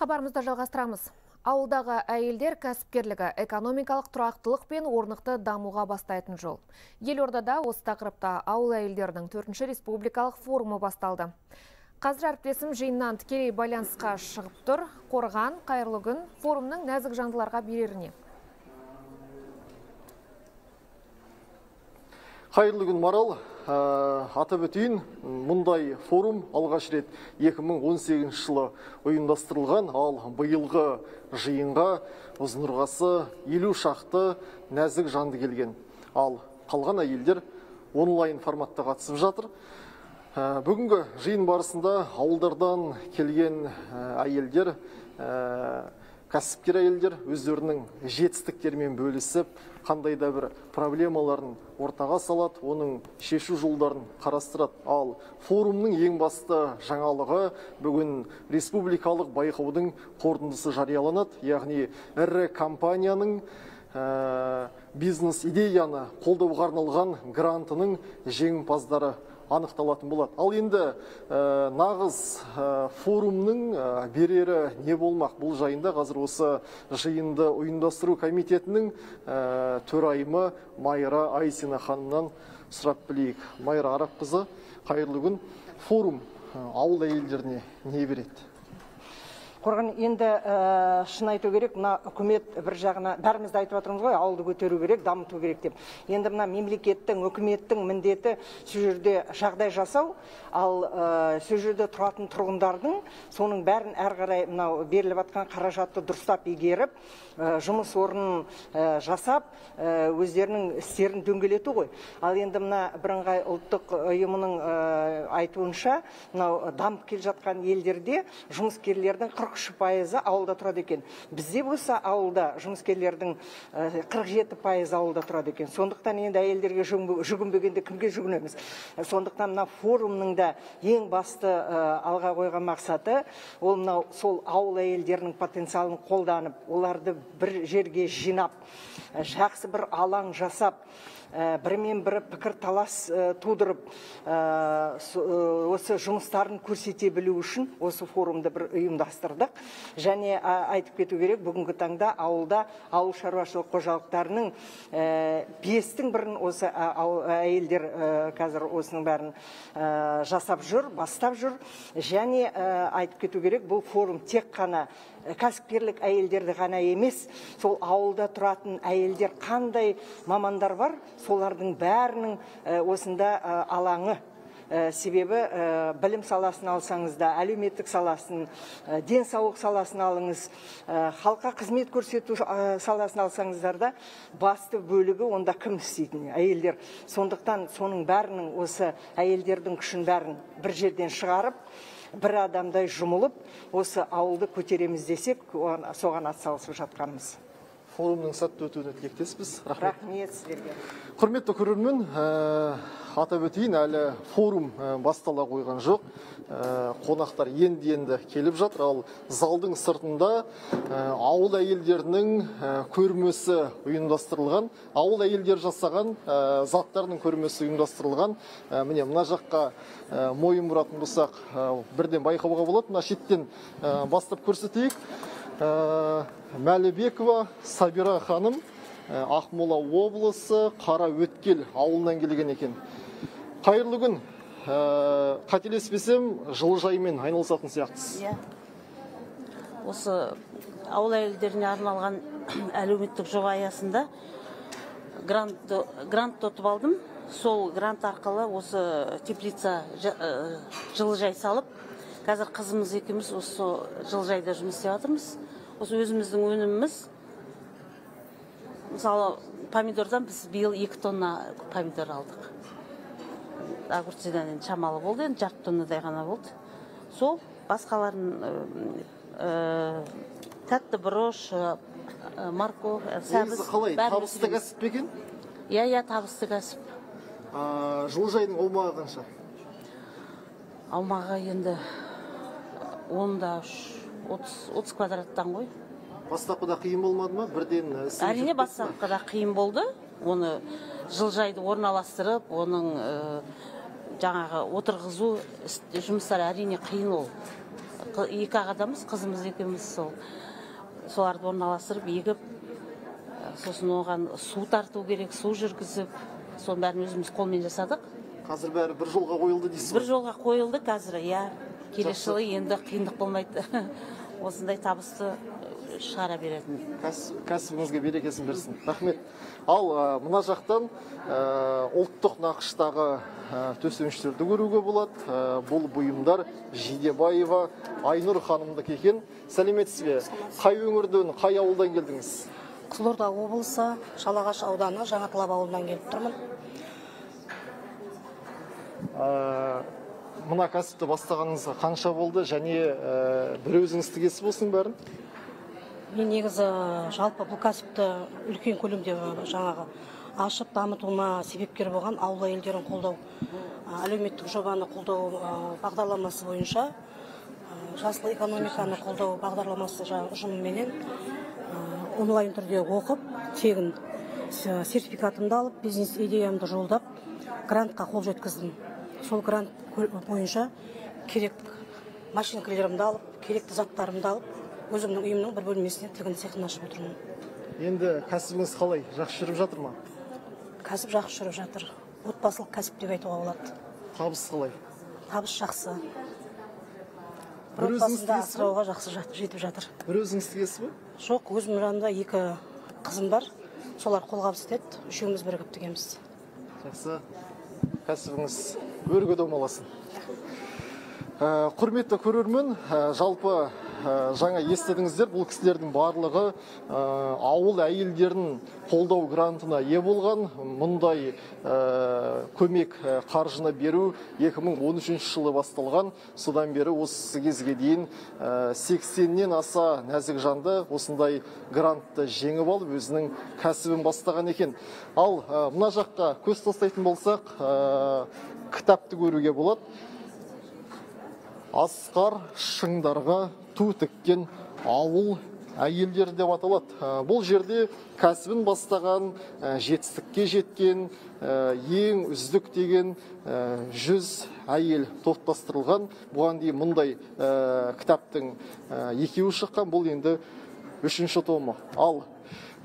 Хабарымызды жалғастырамыз. Ауылдағы әйелдер кәсіпкерлігі экономикалық тұрақтылық пен орнықты дамуға бастайтын жол. Елордада осы тақырыпта ауыл әйелдерінің 4-ші республикалық форумы басталды. Қазір әріптесім жиыннан тікелей байланысқа шығып тұр. Қорған, қайырлы күн, форумның нәзік жандыларға береріне. Қайырлы күн, Марал. Атап өтейін, мұндай форум алғаш рет 2018 жылы ұйымдастырылған, ал биылғы жиынға ұзынырғасы 50 шақты нәзік жанды келген. Ал қалған әйелдер онлайн форматта қатысып жатыр. Бүгінгі жиын барысында ауылдардан келген әйелдер, кәсіпкер әйелдер өздерінің жетістіктерімен бөлісіп, қандай да бір проблемаларын ортаға салады, оның шешу жолдарын қарастырады. Ал форумның ең басты жаңалығы бүгін республикалық байқаудың қорытындысы жарияланады. Яғни ірі компанияның бизнес идеяны қолдауға арналған грантының жеңімпаздары анықталатын болады. Ал енді нағыз форумның берері не болмақ? Бұл жайында қазір осы жиынды ұйымдастыру комитетінің төрайымы Майра Айсина ханымнан сұрап білейік. Майра Арапқызы, қайырлы күн. Форум ауыл әйелдеріне не береді? Қорған, енді шын айту керек, мына үкімет бір жағына, бәрімізді айтып отырмыз ғой, ауылды көтеру керек, дамыту керек деп. Енді мына мемлекеттің, үкіметтің міндеті сол жерде жағдай жасау, ал сол жерде тұратын тұрғындардың соның бәрін әрі қарай мынау беріліп жатқан қаражатты дұрыстап игеріп, жұмыс орнын жасап, өздерінің істерін дөңгелету ғой. Ал енді мына бірыңғай ұлттық ұйымының айтуынша, мынау дамып келе жатқан елдерде жұмыскерлердің 43% ауылда тұрады екен. Бізде болса ауылда жұмыскерлердің 47% ауылда тұрады екен. Сондықтан енді әйелдерге жүгінбегенде кімге жүгінеміз? Сондықтан мына форумның да ең басты алға қойған мақсаты ол мынау сол ауыл әйелдерінің потенциалын қолданып, оларды бір жерге жинап, жақсы бір алаң жасап, бірімен бірі пікір талас тудырып, осы жұмыстарын көрсете білу үшін осы форумды бір ұйымдастырдық. Және айтып кету керек, бүгінгі таңда ауылда ауыл шаруашылық қожалықтарының 5-тің бірін осы әйелдер қазір осының бәрін жасап жүр, бастап жүр. Және айтып кету керек, бұл форум тек қана кәсіпкерлік әйелдерді ғана емес, сол ауылда тұратын әйелдер қандай мамандар бар, солардың бәрінің осында алаңы. Себебі білім саласын алсаңыз да, әлеуметтік саласын, денсаулық саласын алыңыз, халыққа қызмет көрсету саласын алсаңыздар да, басты бөлігі онда кім істейтін? Әйелдер. Сондықтан соның бәрінің осы әйелдердің күшін бәрін бір жерден шығарып, бір адамдай жұмылып, осы ауылды көтереміз десек, соған атсалысып жатқанымыз. Форумның сәтті өтуіне тілектеспіз. Рахмет сіздерге. Құрметті көрермен, атап өтейін, әлі форум бастала қойған жоқ. Қонақтар енді келіп жатыр, ал залдың сыртында ауыл әйелдерінің көрмесі ұйымдастырылған, ауыл әйелдер жасаған заттардың көрмесі ұйымдастырылған. Міне, мына жаққа мойын бұратын болсақ, бірден байқауға болады. Мына шеттен бастап көрсетейік. Мәлібекова Сабира ханым, Ақмола облысы Қара Өткел ауылынан келген екен. Қайырлы күн. Қателеспесем, жылыжаймен айналысатын сияқтысыз. Осы ауыл әйелдеріне арналған әлеуметтік жоба аясында грант ұтып алдым. Сол грант арқылы осы теплица жылыжай салып, қазір қызымыз екеуміз осы жылыжайда жұмыс істеп жатырмыз. Осы өзіміздің өніміміз, мысалы, помидордан біз биыл 2 тонна помидор алдық. Огурциден шамалы болды, жарты тоннадай ғана болды. Сол басқаларын тәтті бұрыш, морковь, сәбіз. Негізі қалай? Табысты кәсіп пе екен? Иә, табысты кәсіп. Жылыжайдың аумағы қанша? Аумағы енді 30 квадраттан ғой. Бастапқыда қиын болмады ма? Әрине бастапқыда қиын болды. Оны жылыжайды орналастырып, оның жаңағы отырғызу жұмыстары әрине қиын ол. екі ағадамыз, қызымыз екеуміз соларды орналастырып, егіп, сосын оған су тарту керек, су жүргізіп, соның бәрін өзіміз қолмен жасадық. Қазір бәрі бір жолға қойылды дейсіз ғой? Бір жолға қойылды қазір, иә. Келесі жылы енді қиындық болмайды. Осындай табысты шығара беретін. Кәсібіңізге берекесін берсін. Рахмет. Ал мына жақтан ұлттық нақыштағы төсеніштерді көруге болады. Бұл бұйымдар Жидебаева Айнұр ханымдікі екен. Сәлеметсіз бе? Қай өңірден, қай ауылдан келдіңіз? Қызылорда облысы, Шалағаш ауданы, Жаңатылап ауылынан келіп тұрмын. Мына кәсіпті бастағаныңызға қанша болды және бір өзіңіз тігесіз болсын бәрін? Мен негізі жалпы бұл кәсіпті үлкен көлемде жаңағы ашып дамытуыма себепкер болған ауыл әйелдерін қолдау әлеуметтік жобаны қолдау бағдарламасы бойынша жасыл экономиканы қолдау бағдарламасы ұжымыменен онлайн түрде оқып, тегін сертификатымды алып, бизнес идеямды жолдап, грантқа қол жеткіздім. Сол грант бойынша керек машинкалерімді алып, керекті заттарымды алып, өзімнің үйімнің бір бөлмесіне тігін цехын ашып отырмын. Енді кәсібіңіз қалай? Жақсы жүріп жатыр ма? Кәсіп жақсы жүріп жатыр. Отбасылық кәсіп деп айтуға болады. Табыс қалай? Табыс жақсы. Бір өзіңіз тігесіз асырауға жақсы жетіп жатыр. Бір өзіңіз тігесіз бе? Жоқ, өзім жанында 2 қызым бар. Солар қолғабыс етеді, үшеуміз бірігіп тігеміз. Жақсы. Кәсібіңіз өрге домаласын. Құрметті көрермен, жалпы жаңа естідіңіздер, бұл кісілердің барлығы ауыл әйелдерін қолдау грантына ие болған. Мұндай көмек қаржыны беру 2013 жылы басталған. Содан бері осы кезге дейін 80-нен аса нәзік жанды осындай грантты жеңіп алып, өзінің кәсібін бастаған екен. Ал мына жаққа көз тастайтын болсақ, кітапты көруге болады. Асқар шыңдарға ту тіккен ауыл әйелдері деп аталады. Бұл жерде кәсібін бастаған, жетістікке жеткен, ең үздік деген 100 әйел топтастырылған. Бұған дейін мұндай кітаптың 2-і шыққан, бұл енді 3-ші томы. Ал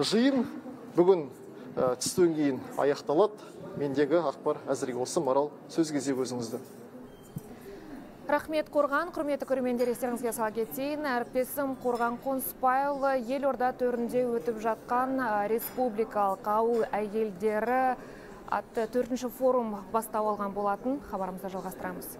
жиын бүгін түстен кейін аяқталады. Мендегі ақпар әзірге осы. Марал, сөз кезегі өзіңізді. Рахмет, Қорған. Құрметті көрермендер, естеріңізге сала кетейін. Әріптесім Қорған Қонысбайұлы елорда төрінде өтіп жатқан республикалық ауыл әйелдері атты 4-ші форум бастау алған болатын. Хабарымызды жалғастырамыз.